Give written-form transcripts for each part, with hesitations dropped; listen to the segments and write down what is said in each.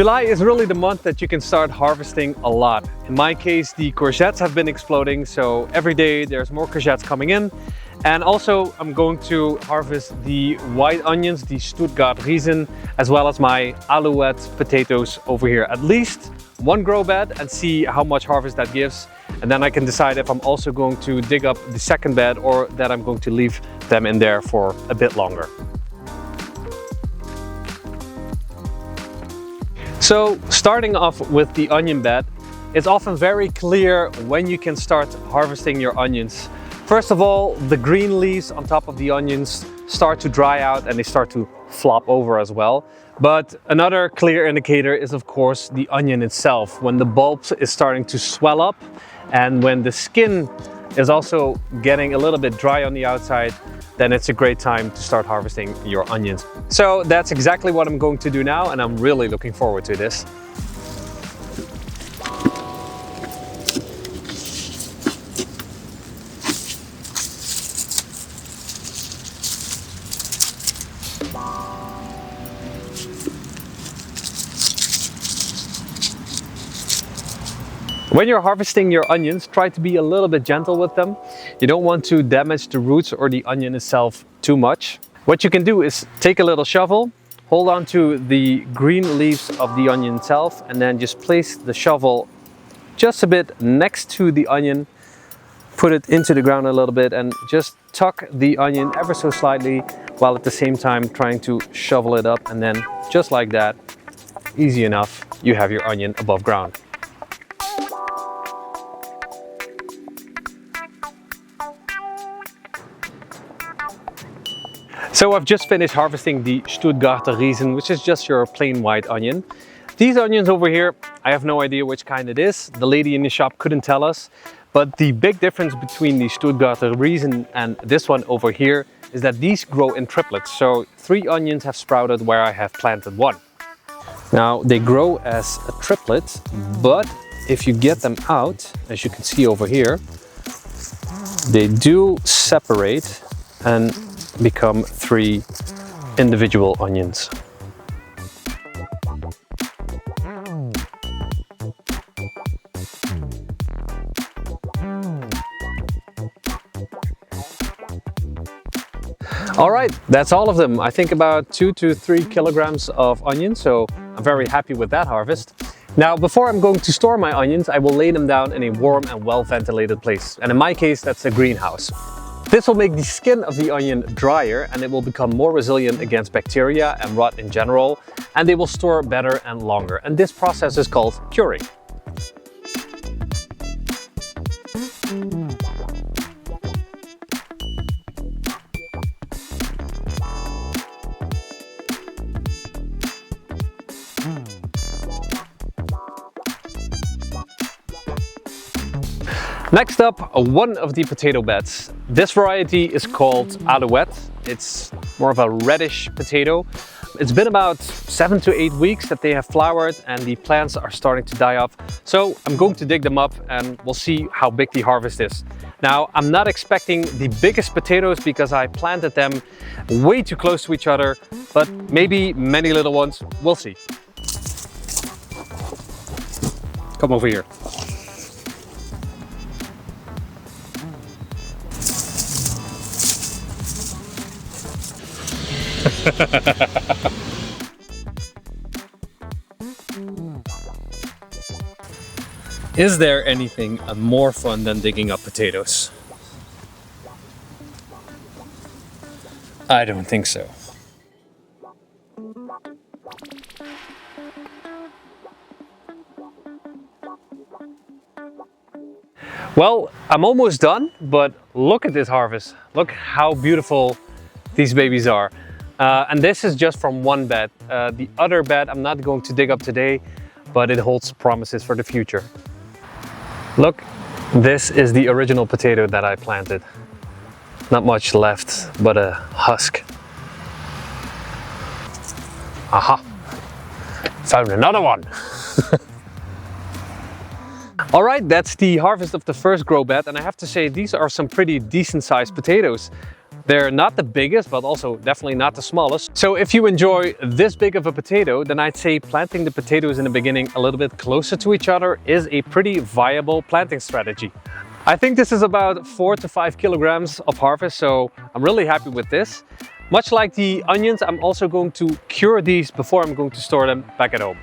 July is really the month that you can start harvesting a lot. In my case, the courgettes have been exploding, so every day there's more courgettes coming in. And also I'm going to harvest the white onions, the Stuttgart Riesen, as well as my Alouette potatoes over here. At least one grow bed and see how much harvest that gives. And then I can decide if I'm also going to dig up the second bed or that I'm going to leave them in there for a bit longer. So starting off with the onion bed, it's often very clear when you can start harvesting your onions. First of all, the green leaves on top of the onions start to dry out and they start to flop over as well. But another clear indicator is of course the onion itself. When the bulb is starting to swell up and when the skin is also getting a little bit dry on the outside, then it's a great time to start harvesting your onions. So that's exactly what I'm going to do now, and I'm really looking forward to this. When you're harvesting your onions, try to be a little bit gentle with them. You don't want to damage the roots or the onion itself too much. What you can do is take a little shovel, hold on to the green leaves of the onion itself, and then just place the shovel just a bit next to the onion, put it into the ground a little bit and just tuck the onion ever so slightly while at the same time trying to shovel it up, and then just like that, easy enough, you have your onion above ground. So I've just finished harvesting the Stuttgarter Riesen, which is just your plain white onion. These onions over here, I have no idea which kind it is. The lady in the shop couldn't tell us. But the big difference between the Stuttgarter Riesen and this one over here is that these grow in triplets. So 3 onions have sprouted where I have planted 1. Now they grow as a triplet, but if you get them out, as you can see over here, they do separate and become 3 individual onions. All right, that's all of them. I think about 2 to 3 kilograms of onions, so I'm very happy with that harvest. Now, before I'm going to store my onions, I will lay them down in a warm and well-ventilated place. And in my case, that's a greenhouse. This will make the skin of the onion drier and it will become more resilient against bacteria and rot in general, and they will store better and longer. And this process is called curing. Next up, one of the potato beds. This variety is called Alouette. It's more of a reddish potato. It's been about 7 to 8 weeks that they have flowered and the plants are starting to die off. So I'm going to dig them up and we'll see how big the harvest is. Now, I'm not expecting the biggest potatoes because I planted them way too close to each other, but maybe many little ones. We'll see. Come over here. Is there anything more fun than digging up potatoes? I don't think so. Well, I'm almost done, but look at this harvest. Look how beautiful these babies are. And this is just from one bed. The other bed I'm not going to dig up today, but it holds promises for the future. Look, this is the original potato that I planted. Not much left, but a husk. Aha! Found another one! Alright, that's the harvest of the first grow bed, and I have to say these are some pretty decent sized potatoes. They're not the biggest, but also definitely not the smallest. So if you enjoy this big of a potato, then I'd say planting the potatoes in the beginning a little bit closer to each other is a pretty viable planting strategy. I think this is about 4 to 5 kilograms of harvest, so I'm really happy with this. Much like the onions, I'm also going to cure these before I'm going to store them back at home.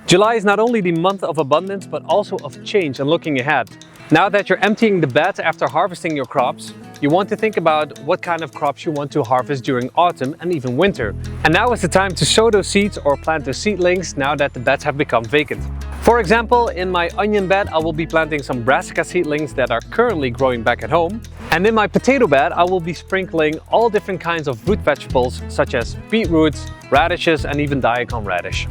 July is not only the month of abundance, but also of change and looking ahead. Now that you're emptying the bed after harvesting your crops, you want to think about what kind of crops you want to harvest during autumn and even winter. And now is the time to sow those seeds or plant those seedlings now that the beds have become vacant. For example, in my onion bed, I will be planting some brassica seedlings that are currently growing back at home. And in my potato bed, I will be sprinkling all different kinds of root vegetables such as beetroots, radishes and even daikon radish.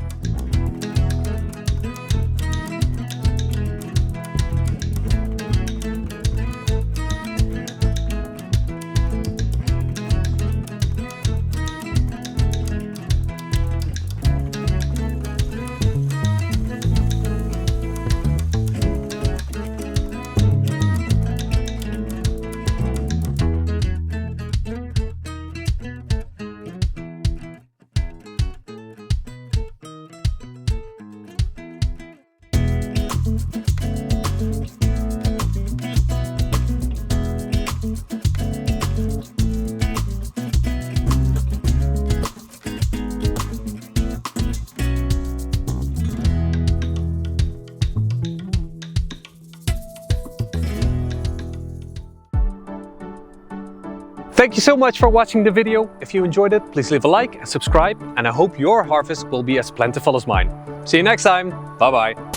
Thank you so much for watching the video. If you enjoyed it, please leave a like and subscribe, and I hope your harvest will be as plentiful as mine. See you next time. Bye bye.